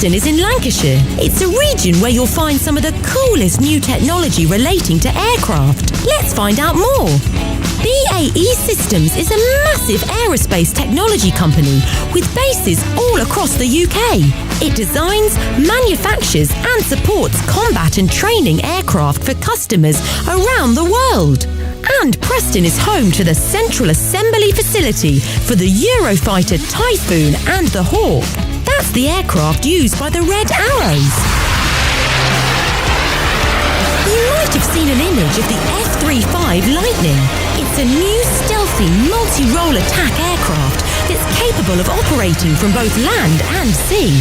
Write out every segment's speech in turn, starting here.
Preston is in Lancashire. It's a region where you'll find some of the coolest new technology relating to aircraft. Let's find out more. BAE Systems is a massive aerospace technology company with bases all across the UK. It designs, manufactures and supports combat and training aircraft for customers around the world. And Preston is home to the central assembly facility for the Eurofighter Typhoon and the Hawk. That's the aircraft used by the Red Arrows. You might have seen an image of the F-35 Lightning. It's a new stealthy multi-role attack aircraft that's capable of operating from both land and sea.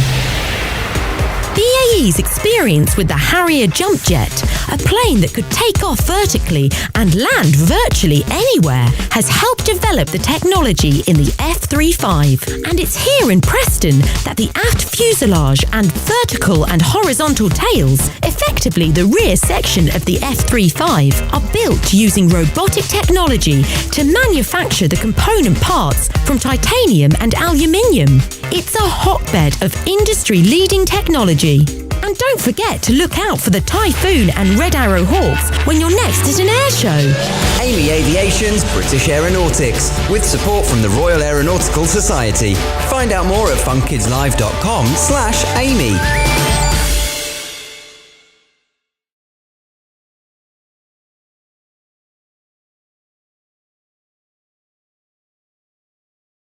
BAE's experience with the Harrier Jump Jet, a plane that could take off vertically and land virtually anywhere, has helped develop the technology in the F-35. And it's here in Preston that the aft fuselage and vertical and horizontal tails, effectively the rear section of the F-35, are built using robotic technology to manufacture the component parts from titanium and aluminium. It's a hotbed of industry-leading technology. And don't forget to look out for the Typhoon and Red Arrow Hawks when you're next at an air show. Amy Aviation's British Aeronautics, with support from the Royal Aeronautical Society. Find out more at funkidslive.com/Amy.